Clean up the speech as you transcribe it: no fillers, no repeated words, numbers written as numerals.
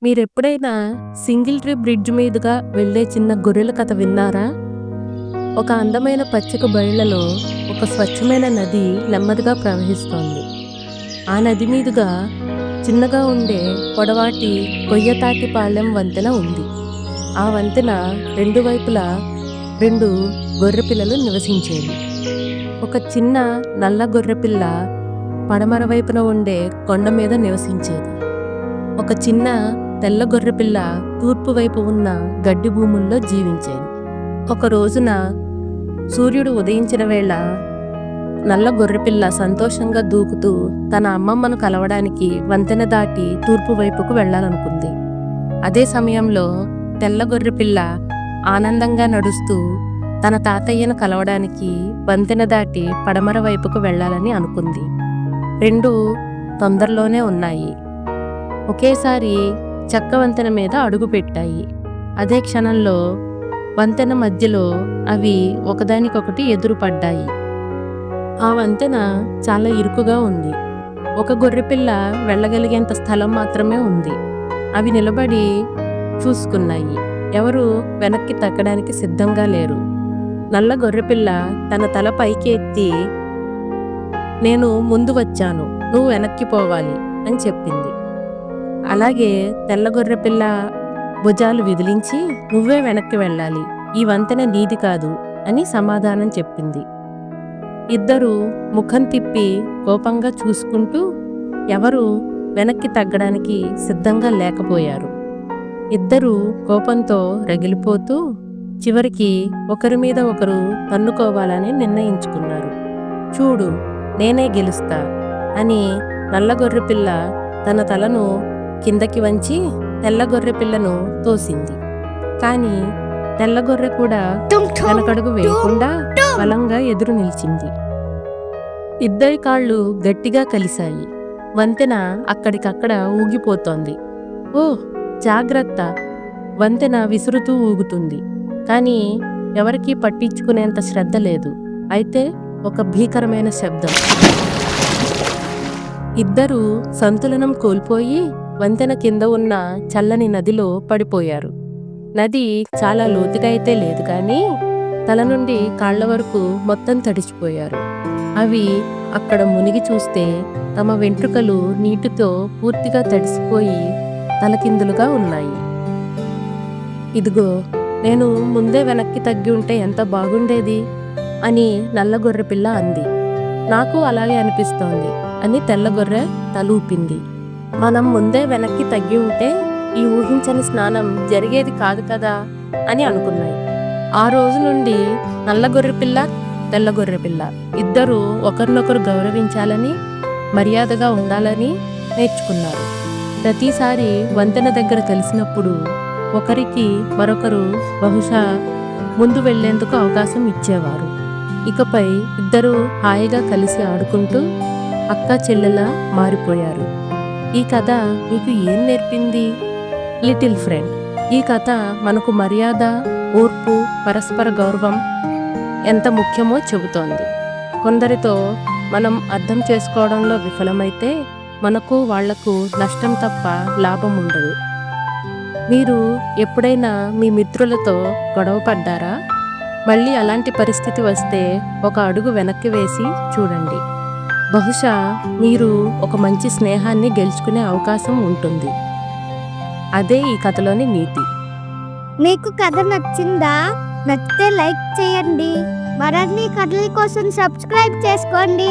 మీరెప్పుడైనా single trip bridge మీదుగా వెళ్ళే చిన్న గొర్రెల కథ విన్నారా? ఒక అందమైన పచ్చిక బయళ్లలో ఒక స్వచ్ఛమైన నది నెమ్మదిగా ప్రవహిస్తోంది. ఆ నది మీదుగా చిన్నగా ఉండే పొడవాటి కొయ్యతాటిపాలెం వంతెన ఉంది. ఆ వంతెన రెండు వైపులా 2 గొర్రెపిల్లలు నివసించేవి. ఒక చిన్న నల్ల గొర్రెపిల్ల పడమర వైపున ఉండే కొండ మీద నివసించేది. ఒక చిన్న తెల్ల గొర్రెపిల్ల తూర్పు వైపు ఉన్న గడ్డి భూముల్లో జీవించేది. ఒక రోజున సూర్యుడు ఉదయించిన వేళ నల్ల గొర్రెపిల్ల సంతోషంగా దూకుతూ తన అమ్మమ్మను కలవడానికి వంతెన దాటి తూర్పు వైపుకు వెళ్ళాలనుకుంది. అదే సమయంలో తెల్ల గొర్రెపిల్ల ఆనందంగా నడుస్తూ తన తాతయ్యను కలవడానికి వంతెన దాటి పడమర వైపుకు వెళ్ళాలని అనుకుంది. 2 తొందరలోనే ఉన్నాయి. ఒకేసారి చెక్క వంతెన మీద అడుగు పెట్టాయి. అదే క్షణంలో వంతెన మధ్యలో అవి ఒకదానికొకటి ఎదురుపడ్డాయి. ఆ వంతెన చాలా ఇరుకుగా ఉంది. ఒక గొర్రెపిల్ల వెళ్ళగలిగేంత స్థలం మాత్రమే ఉంది. అవి నిలబడి చూసుకున్నాయి. ఎవరు వెనక్కి తగ్గడానికి సిద్ధంగా లేరు. నల్ల గొర్రెపిల్ల తన తల పైకి ఎత్తి, "నేను ముందు వచ్చాను, నువ్వు వెనక్కి పోవాలి" అని చెప్పింది. అలాగే తెల్ల గొర్రెపిల్ల భుజాలు విదిలించి, "నువ్వే వెనక్కి వెళ్ళాలి, ఈ వంతెన నీది కాదు" అని సమాధానం చెప్పింది. ఇద్దరూ ముఖం తిప్పి కోపంగా చూసుకుంటూ ఎవరు వెనక్కి తగ్గడానికి సిద్ధంగా లేకపోయారు. ఇద్దరూ కోపంతో రగిలిపోతూ చివరికి ఒకరి మీద ఒకరు తన్నుకోవాలని నిర్ణయించుకున్నారు. "చూడు, నేనే గెలుస్తా" అని నల్ల గొర్రెపిల్ల తన తలను కిందకి వంచి తెల్ల గొర్రెపిల్లను తోసింది. కానీ తెల్ల గొర్రె కూడా వెనకడుగు వేయకుండా బలంగా ఎదురు నిలిచింది. ఇద్దరి కాళ్ళు గట్టిగా కలిశాయి. వంతెన అక్కడికక్కడ ఊగిపోతోంది. "ఓ జాగ్రత్త!" వంతెన విసురుతూ ఊగుతుంది. కానీ ఎవరికీ పట్టించుకునేంత శ్రద్ధ లేదు. అయితే ఒక భీకరమైన శబ్దం. ఇద్దరూ సంతులనం కోల్పోయి వంతెన కింద ఉన్న చల్లని నదిలో పడిపోయారు. నది చాలా లోతుగా అయితే లేదు, కానీ తల నుండి కాళ్ల వరకు మొత్తం తడిచిపోయారు. అవి అక్కడ మునిగి చూస్తే తమ వెంట్రుకలు నీటితో పూర్తిగా తడిసిపోయి తలకిందులుగా ఉన్నాయి. "ఇదిగో, నేను ముందే వెనక్కి తగ్గి ఉంటే ఎంత బాగుండేది" అని నల్ల గొర్రెపిల్ల అంది. "నాకు అలాగే అనిపిస్తోంది" అని తెల్ల గొర్రె తలూపింది. "మనం ముందే వెనక్కి తగ్గి ఉంటే ఈ ఊహించని స్నానం జరిగేది కాదు కదా" అని అనుకున్నాయి. ఆ రోజు నుండి నల్ల గొర్రెపిల్ల, తెల్ల గొర్రెపిల్ల ఇద్దరూ ఒకరినొకరు గౌరవించాలని, మర్యాదగా ఉండాలని నేర్చుకున్నారు. ప్రతిసారి వంతెన దగ్గర కలిసినప్పుడు ఒకరికి మరొకరు బహుశా ముందు వెళ్లేందుకు అవకాశం ఇచ్చేవారు. ఇకపై ఇద్దరూ హాయిగా కలిసి ఆడుకుంటూ అక్కా చెల్లెలా మారిపోయారు. ఈ కథ మీకు ఏం నేర్పింది? లిటిల్ ఫ్రెండ్, ఈ కథ మనకు మర్యాద, ఓర్పు, పరస్పర గౌరవం ఎంత ముఖ్యమో చెబుతోంది. కొందరితో మనం అర్థం చేసుకోవడంలో విఫలమైతే మనకు వాళ్లకు నష్టం తప్ప లాభం ఉండదు. మీరు ఎప్పుడైనా మీ మిత్రులతో గొడవ పడ్డారా? మళ్ళీ అలాంటి పరిస్థితి వస్తే ఒక అడుగు వెనక్కి వేసి చూడండి. బహుశా మీరు ఒక మంచి స్నేహాన్ని గెలుచుకునే అవకాశం ఉంటుంది. అదే ఈ కథలోని నీతి. మీకు కథ నచ్చిందా? నచ్చితే లైక్ చేయండి. మరిన్ని కథల కోసం సబ్స్క్రైబ్ చేసుకోండి.